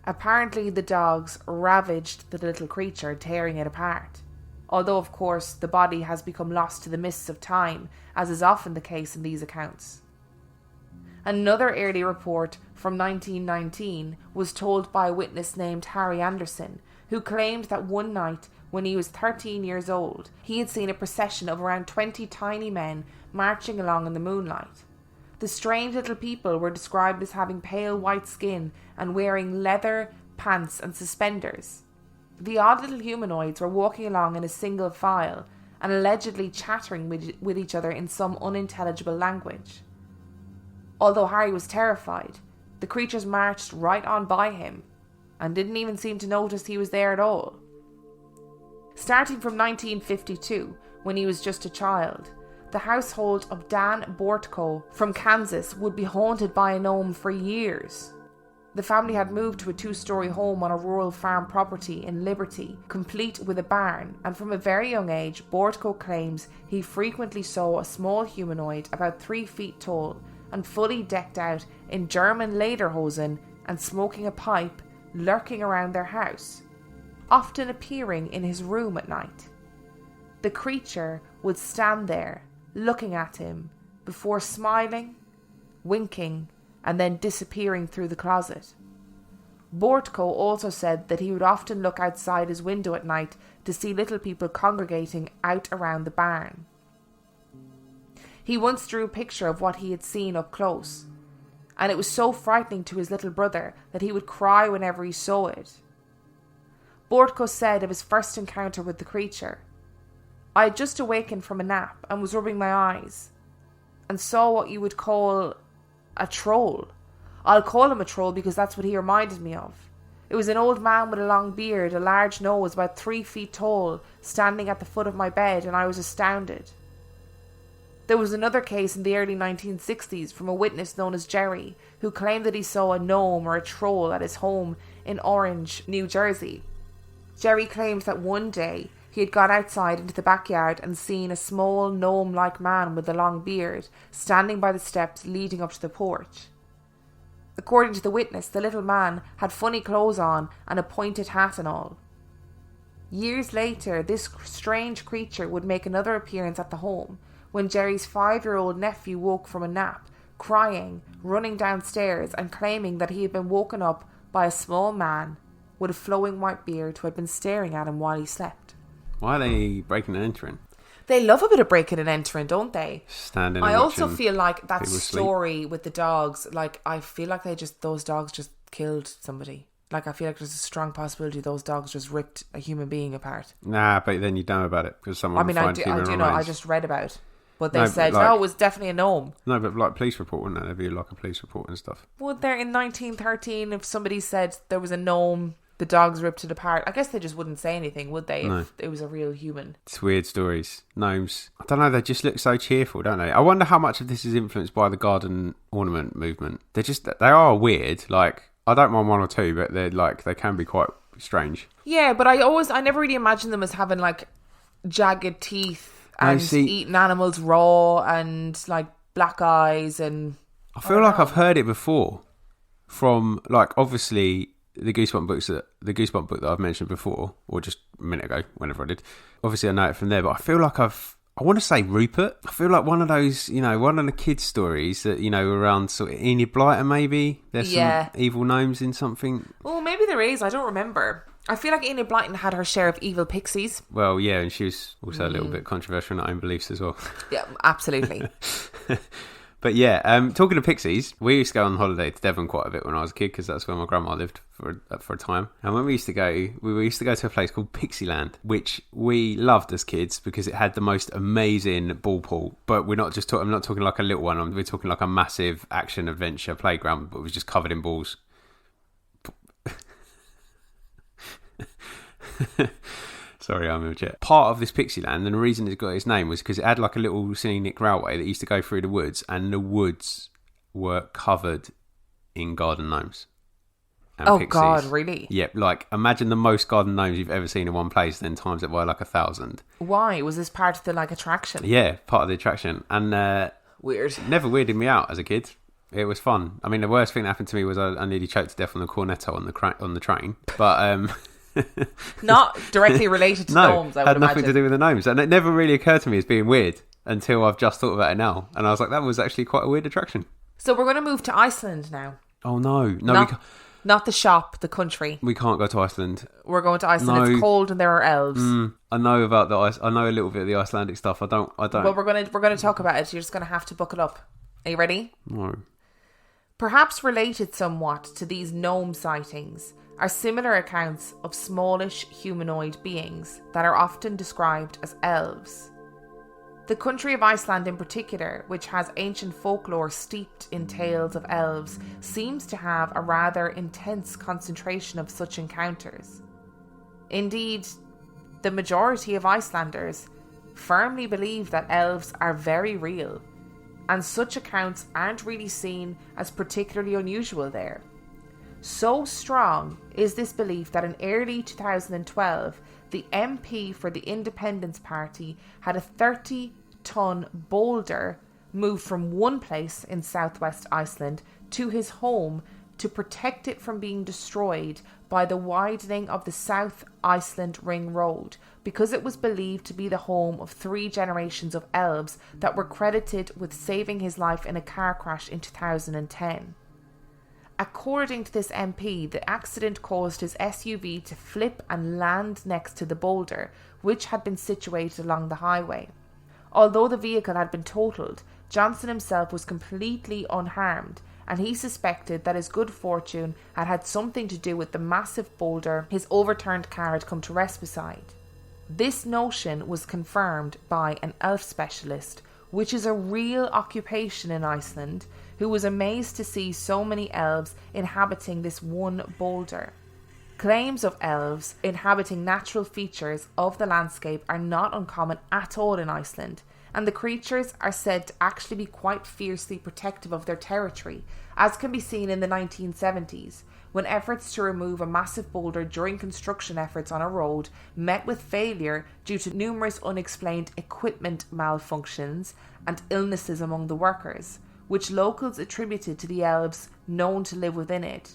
Apparently, the dogs ravaged the little creature, tearing it apart. Although, of course, the body has become lost to the mists of time, as is often the case in these accounts. Another early report from 1919 was told by a witness named Harry Anderson, who claimed that one night when he was 13 years old, he had seen a procession of around 20 tiny men marching along in the moonlight. The strange little people were described as having pale white skin and wearing leather pants and suspenders. The odd little humanoids were walking along in a single file and allegedly chattering with each other in some unintelligible language. Although Harry was terrified, the creatures marched right on by him and didn't even seem to notice he was there at all. Starting from 1952, when he was just a child, the household of Dan Bortko from Kansas would be haunted by a gnome for years. The family had moved to a 2-story home on a rural farm property in Liberty, complete with a barn, and from a very young age, Bortko claims he frequently saw a small humanoid about 3 feet tall and fully decked out in German lederhosen and smoking a pipe lurking around their house, often appearing in his room at night. The creature would stand there, looking at him, before smiling, winking, and then disappearing through the closet. Bortko also said that he would often look outside his window at night to see little people congregating out around the barn. He once drew a picture of what he had seen up close, and it was so frightening to his little brother that he would cry whenever he saw it. Bortko said of his first encounter with the creature, "I had just awakened from a nap and was rubbing my eyes and saw what you would call a troll. I'll call him a troll because that's what he reminded me of. It was an old man with a long beard, a large nose, about 3 feet tall, standing at the foot of my bed, and I was astounded." There was another case in the early 1960s from a witness known as Jerry, who claimed that he saw a gnome or a troll at his home in Orange, New Jersey. Jerry claimed that one day he had gone outside into the backyard and seen a small gnome-like man with a long beard standing by the steps leading up to the porch. According to the witness, the little man had funny clothes on and a pointed hat and all. Years later, this strange creature would make another appearance at the home when Jerry's 5-year-old nephew woke from a nap, crying, running downstairs and claiming that he had been woken up by a small man with a flowing white beard who had been staring at him while he slept. Why are they breaking and entering? They love a bit of breaking and entering, don't they? Standing. I also feel like that story with the dogs, like I feel like those dogs just killed somebody. Like I feel like there's a strong possibility those dogs just ripped a human being apart. Nah, but then you know about it because someone. I do know. I just read about it. But they said, it was definitely a gnome. No, but like police report, wouldn't it? There'd be like a police report and stuff. Would there in 1913, if somebody said there was a gnome, the dogs ripped it apart? I guess they just wouldn't say anything, would they? No. If it was a real human. It's weird stories. Gnomes. I don't know, they just look so cheerful, don't they? I wonder how much of this is influenced by the garden ornament movement. They are weird. Like, I don't mind one or two, but they can be quite strange. Yeah, but I never really imagined them as having like jagged teeth and eating animals raw and like black eyes and... I feel like I've heard it before from like obviously the Goosebump book that I've mentioned before, or just a minute ago, whenever I did. Obviously I know it from there, but I feel like I want to say Rupert. I feel like one of those, one of the kids' stories that, around sort of Enid Blyton maybe. There's some evil gnomes in something. Oh, maybe there is. I don't remember. I feel like Enid Blyton had her share of evil pixies. Well, yeah, and she was also a little bit controversial in her own beliefs as well. Yeah, absolutely. But yeah, talking of pixies, we used to go on holiday to Devon quite a bit when I was a kid because that's where my grandma lived for a time. And when we used to go to a place called Pixieland, which we loved as kids because it had the most amazing ball pool. But we're not just I'm not talking like a little one. We're talking like a massive action adventure playground, but it was just covered in balls. Sorry, I'm a jet. Part of this Pixieland, and the reason it got its name was because it had like a little scenic railway that used to go through the woods, and the woods were covered in garden gnomes. Oh pixies. God, really? Yep, like imagine the most garden gnomes you've ever seen in one place, then times it by like 1,000. Why? Was this part of the like attraction? Yeah, part of the attraction. And weird. Never weirded me out as a kid. It was fun. I mean, the worst thing that happened to me was I nearly choked to death on the cornetto on the train. But not directly related to gnomes, I would had nothing imagine. to do with the gnomes. And it never really occurred to me as being weird until I've just thought about it now. And I was like, that was actually quite a weird attraction. So we're going to move to Iceland now. Oh, no. Not the shop, the country. We can't go to Iceland. We're going to Iceland. No. It's cold and there are elves. I know about I know a little bit of the Icelandic stuff. I don't. Well, we're gonna talk about it. You're just gonna have to buckle up. Are you ready? No. Perhaps related somewhat to these gnome sightings are similar accounts of smallish humanoid beings that are often described as elves. The country of Iceland in particular, which has ancient folklore steeped in tales of elves, seems to have a rather intense concentration of such encounters. Indeed, the majority of Icelanders firmly believe that elves are very real, and such accounts aren't really seen as particularly unusual there. So strong is this belief that in early 2012, the MP for the Independence Party had a 30-ton boulder moved from one place in southwest Iceland to his home to protect it from being destroyed by the widening of the South Iceland Ring Road, because it was believed to be the home of 3 generations of elves that were credited with saving his life in a car crash in 2010. According to this MP, the accident caused his SUV to flip and land next to the boulder, which had been situated along the highway. Although the vehicle had been totaled, Johnson himself was completely unharmed, and he suspected that his good fortune had had something to do with the massive boulder his overturned car had come to rest beside. This notion was confirmed by an elf specialist, which is a real occupation in Iceland, who was amazed to see so many elves inhabiting this one boulder. Claims of elves inhabiting natural features of the landscape are not uncommon at all in Iceland, and the creatures are said to actually be quite fiercely protective of their territory, as can be seen in the 1970s, when efforts to remove a massive boulder during construction efforts on a road met with failure due to numerous unexplained equipment malfunctions and illnesses among the workers, which locals attributed to the elves known to live within it.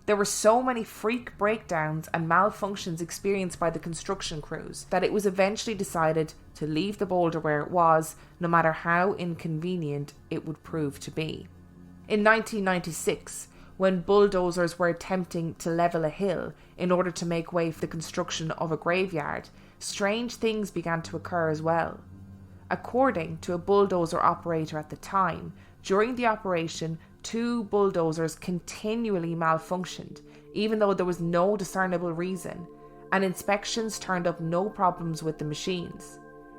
There were so many freak breakdowns and malfunctions experienced by the construction crews that it was eventually decided to leave the boulder where it was, no matter how inconvenient it would prove to be. In 1996, when bulldozers were attempting to level a hill in order to make way for the construction of a graveyard, strange things began to occur as well. According to a bulldozer operator at the time, during the operation, 2 bulldozers continually malfunctioned, even though there was no discernible reason, and inspections turned up no problems with the machines.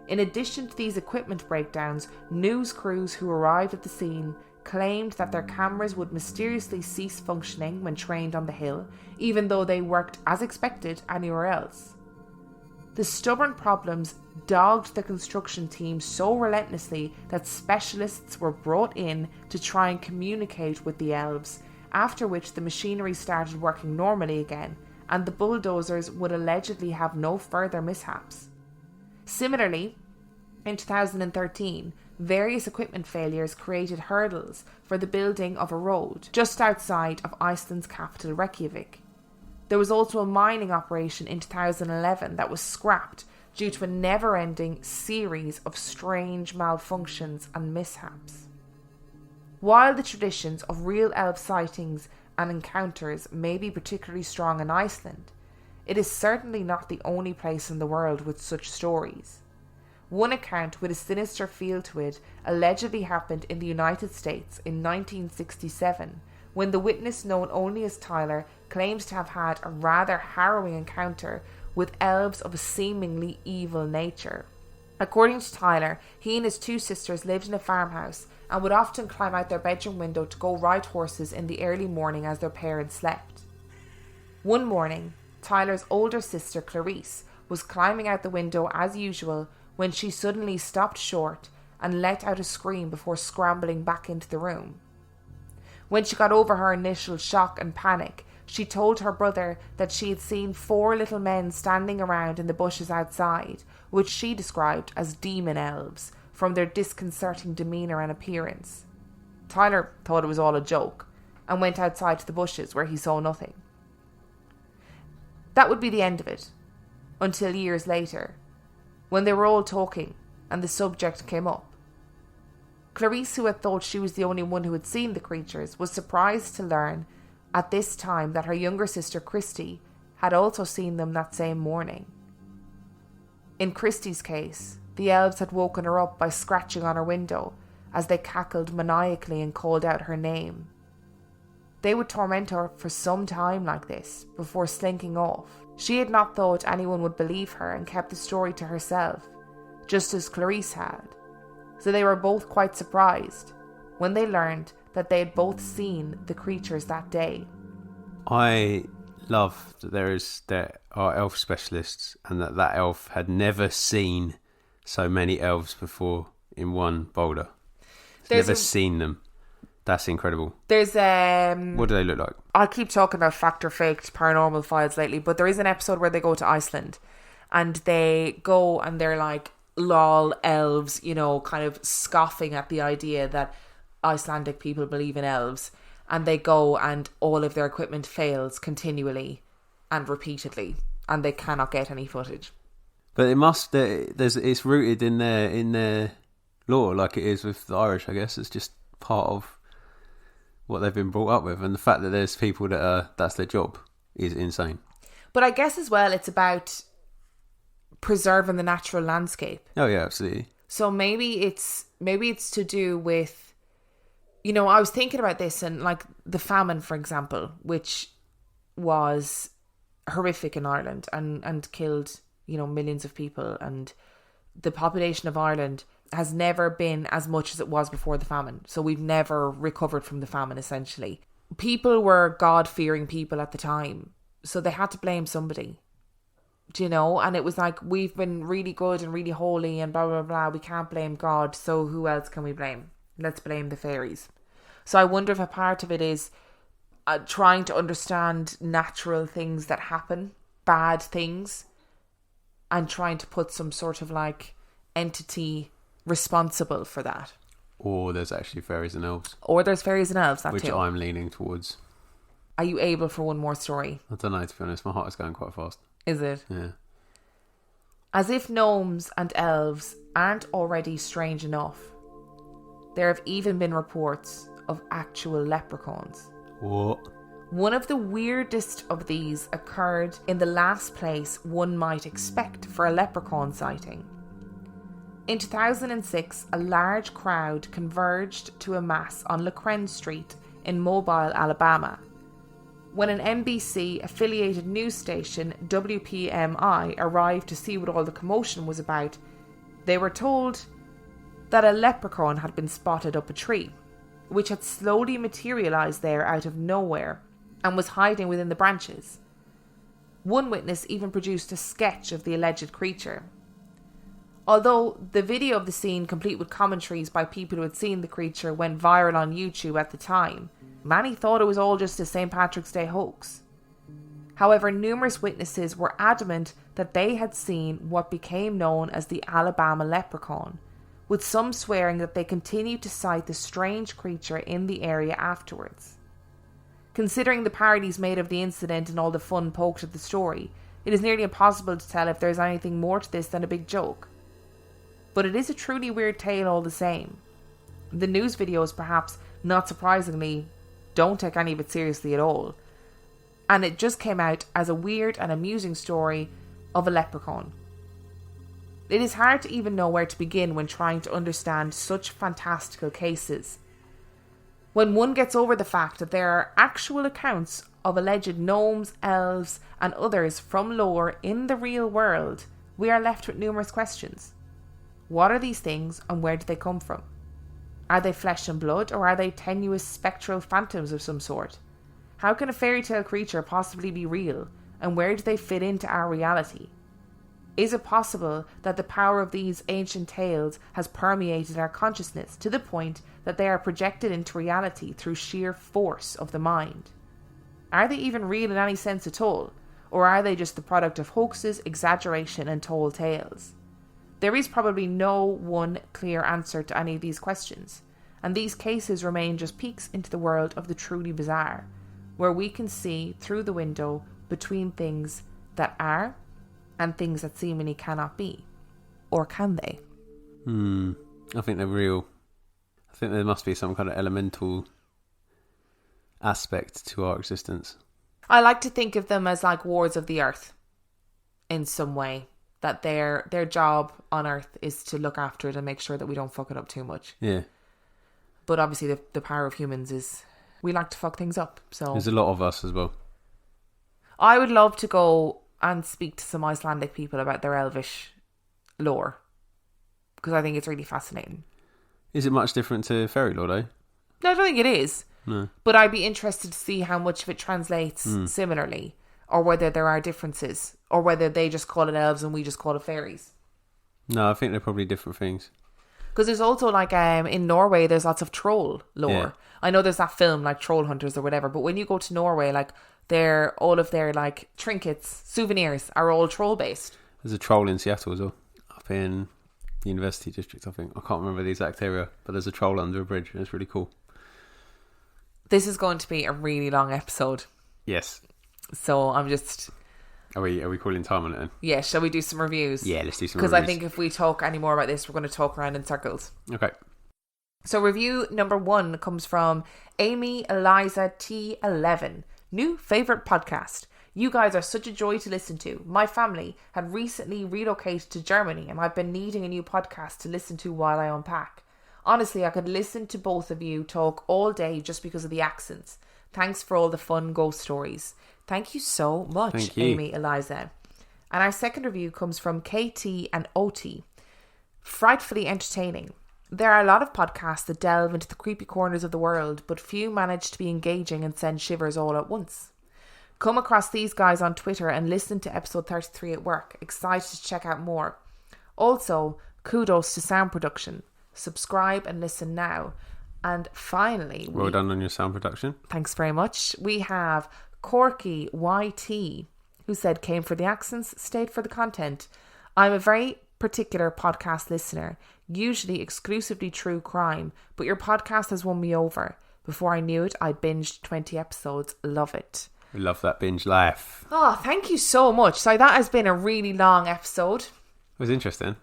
In addition to these equipment breakdowns, news crews who arrived at the scene claimed that their cameras would mysteriously cease functioning when trained on the hill, even though they worked as expected anywhere else. The stubborn problems dogged the construction team so relentlessly that specialists were brought in to try and communicate with the elves, after which the machinery started working normally again, and the bulldozers would allegedly have no further mishaps. Similarly, in 2013, various equipment failures created hurdles for the building of a road just outside of Iceland's capital Reykjavik. There was also a mining operation in 2011 that was scrapped due to a never-ending series of strange malfunctions and mishaps. While the traditions of real elf sightings and encounters may be particularly strong in Iceland, it is certainly not the only place in the world with such stories. One account with a sinister feel to it allegedly happened in the United States in 1967, when the witness, known only as Tyler, claims to have had a rather harrowing encounter with elves of a seemingly evil nature. According to Tyler, he and his 2 sisters lived in a farmhouse and would often climb out their bedroom window to go ride horses in the early morning as their parents slept. One morning, Tyler's older sister Clarice was climbing out the window as usual when she suddenly stopped short and let out a scream before scrambling back into the room. When she got over her initial shock and panic, she told her brother that she had seen 4 little men standing around in the bushes outside, which she described as demon elves from their disconcerting demeanour and appearance. Tyler thought it was all a joke and went outside to the bushes, where he saw nothing. That would be the end of it, until years later, when they were all talking and the subject came up. Clarice, who had thought she was the only one who had seen the creatures, was surprised to learn at this time that her younger sister Christy had also seen them that same morning. In Christy's case, the elves had woken her up by scratching on her window as they cackled maniacally and called out her name. They would torment her for some time like this before slinking off. She had not thought anyone would believe her and kept the story to herself, just as Clarice had. So they were both quite surprised when they learned that they had both seen the creatures that day. I love that there are elf specialists and that elf had never seen so many elves before in one boulder. Never seen them. That's incredible. There's what do they look like? I keep talking about fact or faked paranormal files lately, but there is an episode where they go to Iceland and they go and they're like, lol, elves, you know, kind of scoffing at the idea that Icelandic people believe in elves. And they go and all of their equipment fails continually and repeatedly, and they cannot get any footage. But it's rooted in their lore, like it is with the Irish, I guess. It's just part of what they've been brought up with, and the fact that there's people that's their job is insane. But I guess as well, it's about preserving the natural landscape. Oh yeah, absolutely. So maybe it's to do with, you know, I was thinking about this, and like the famine, for example, which was horrific in Ireland and killed, you know, millions of people, and the population of Ireland has never been as much as it was before the famine. So we've never recovered from the famine, essentially. People were God-fearing people at the time, so they had to blame somebody. Do you know? And it was like, we've been really good and really holy and blah, blah, blah. We can't blame God, so who else can we blame? Let's blame the fairies. So I wonder if a part of it is trying to understand natural things that happen, bad things, and trying to put some sort of like entity responsible for that. Or there's actually fairies and elves. Or there's fairies and elves, that which too. I'm leaning towards. Are you able for one more story? I don't know, to be honest. My heart is going quite fast. Is it? Yeah. As if gnomes and elves aren't already strange enough, there have even been reports of actual leprechauns. What? One of the weirdest of these occurred in the last place one might expect for a leprechaun sighting. In 2006, a large crowd converged to a mass on Lecrae Street in Mobile, Alabama. When an NBC-affiliated news station, WPMI, arrived to see what all the commotion was about, they were told that a leprechaun had been spotted up a tree, which had slowly materialised there out of nowhere and was hiding within the branches. One witness even produced a sketch of the alleged creature. Although the video of the scene, complete with commentaries by people who had seen the creature, went viral on YouTube at the time, many thought it was all just a St. Patrick's Day hoax. However, numerous witnesses were adamant that they had seen what became known as the Alabama Leprechaun, with some swearing that they continued to sight the strange creature in the area afterwards. Considering the parodies made of the incident and all the fun poked at the story, it is nearly impossible to tell if there is anything more to this than a big joke. But it is a truly weird tale all the same. The news videos, perhaps not surprisingly, don't take any of it seriously at all. And it just came out as a weird and amusing story of a leprechaun. It is hard to even know where to begin when trying to understand such fantastical cases. When one gets over the fact that there are actual accounts of alleged gnomes, elves, and others from lore in the real world, we are left with numerous questions. What are these things and where do they come from? Are they flesh and blood, or are they tenuous spectral phantoms of some sort? How can a fairy tale creature possibly be real, and where do they fit into our reality? Is it possible that the power of these ancient tales has permeated our consciousness to the point that they are projected into reality through sheer force of the mind? Are they even real in any sense at all, or are they just the product of hoaxes, exaggeration, and tall tales? There is probably no one clear answer to any of these questions, and these cases remain just peeks into the world of the truly bizarre, where we can see through the window between things that are and things that seemingly cannot be. Or can they? I think they're real. I think there must be some kind of elemental aspect to our existence. I like to think of them as like wards of the earth in some way. That their job on earth is to look after it and make sure that we don't fuck it up too much. Yeah. But obviously the power of humans is we like to fuck things up. So there's a lot of us as well. I would love to go and speak to some Icelandic people about their elvish lore. Because I think it's really fascinating. Is it much different to fairy lore though? No, I don't think it is. No. But I'd be interested to see how much of it translates similarly. Or whether there are differences. Or whether they just call it elves and we just call it fairies. No, I think they're probably different things. Because there's also like in Norway there's lots of troll lore. Yeah. I know there's that film like Troll Hunters or whatever, but when you go to Norway, like all of their like trinkets, souvenirs are all troll based. There's a troll in Seattle as well, up in the University District, I think. I can't remember the exact area, but there's a troll under a bridge and it's really cool. This is going to be a really long episode. Yes. So I'm just... Are we calling time on it then? Yeah, shall we do some reviews? Yeah, let's do some reviews. Because I think if we talk any more about this, we're going to talk around in circles. Okay. So review number 1 comes from Amy Eliza T11. New favourite podcast. You guys are such a joy to listen to. My family had recently relocated to Germany and I've been needing a new podcast to listen to while I unpack. Honestly, I could listen to both of you talk all day just because of the accents. Thanks for all the fun ghost stories. Thank you so much, Amy Eliza. And our second review comes from KT and OT. Frightfully entertaining. There are a lot of podcasts that delve into the creepy corners of the world, but few manage to be engaging and send shivers all at once. Come across these guys on Twitter and listen to episode 33 at work. Excited to check out more. Also, kudos to sound production. Subscribe and listen now. And finally... Well done on your sound production. Thanks very much. We have Corky YT, who said, came for the accents, stayed for the content. I'm a very particular podcast listener, usually exclusively true crime, but your podcast has won me over. Before I knew it, I binged 20 episodes. Love it. We love that binge life. Oh, thank you so much. So that has been a really long episode. It was interesting.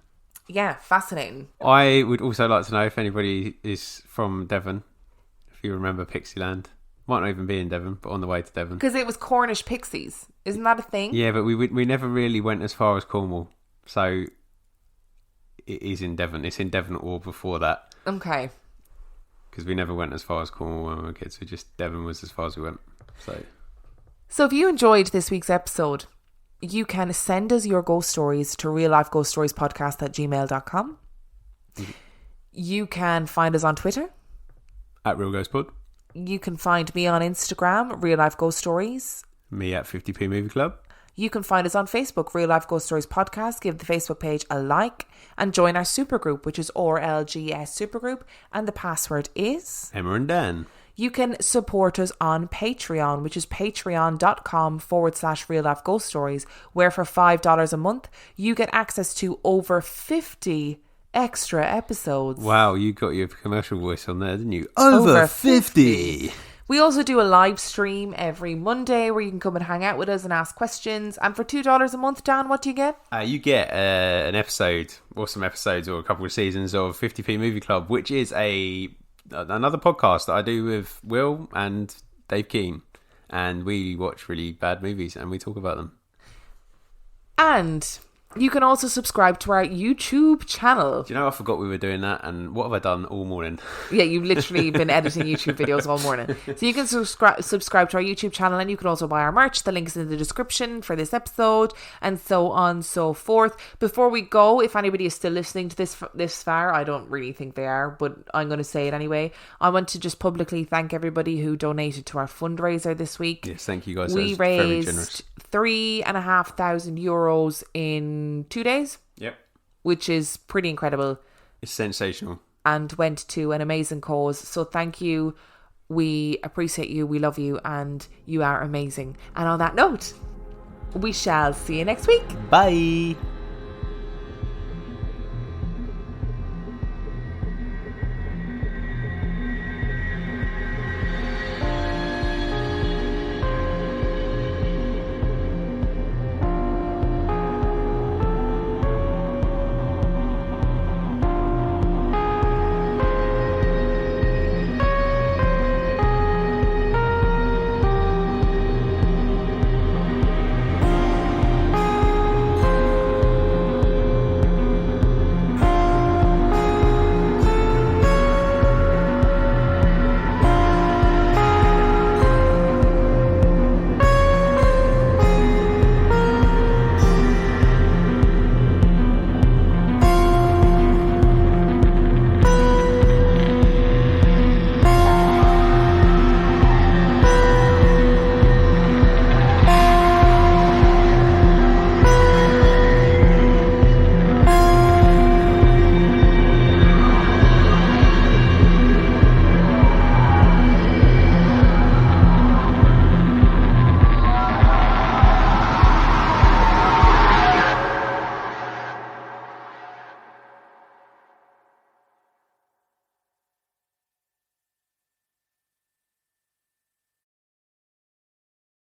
Yeah, fascinating. I would also like to know if anybody is from Devon, if you remember Pixieland. Might not even be in Devon, but on the way to Devon. Because it was Cornish Pixies. Isn't that a thing? Yeah, but we never really went as far as Cornwall. So it is in Devon. It's in Devon or before that. Okay. Because we never went as far as Cornwall when we were kids. Devon was as far as we went. So if you enjoyed this week's episode, you can send us your ghost stories to reallifeghoststoriespodcast@gmail.com. Mm-hmm. You can find us on Twitter. @RealGhostPod. You can find me on Instagram, Real Life Ghost Stories. Me at 50p Movie Club. You can find us on Facebook, Real Life Ghost Stories Podcast. Give the Facebook page a like and join our supergroup, which is RLGS Supergroup. And the password is... Emma and Dan. You can support us on Patreon, which is patreon.com/Real Life Ghost Stories, where for $5 a month, you get access to over 50 extra episodes. Wow, you got your commercial voice on there, didn't you? Over 50! We also do a live stream every Monday where you can come and hang out with us and ask questions. And for $2 a month, Dan, what do you get? You get an episode, or some episodes, or a couple of seasons of 50p Movie Club, which is another podcast that I do with Will and Dave Keane. And we watch really bad movies and we talk about them. And you can also subscribe to our YouTube channel. Do you know, I forgot we were doing that, and what have I done all morning? Yeah, you've literally been editing YouTube videos all morning. So you can subscribe to our YouTube channel, and you can also buy our merch. The link's in the description for this episode, and so on and so forth. Before we go, if anybody is still listening to this far, I don't really think they are, but I'm going to say it anyway. I want to just publicly thank everybody who donated to our fundraiser this week. Yes, thank you guys. We raised €3,500 in 2 days. Yep. Which is pretty incredible. It's sensational. And went to an amazing cause. So thank you. We appreciate you. We love you. And you are amazing. And on that note, we shall see you next week. Bye.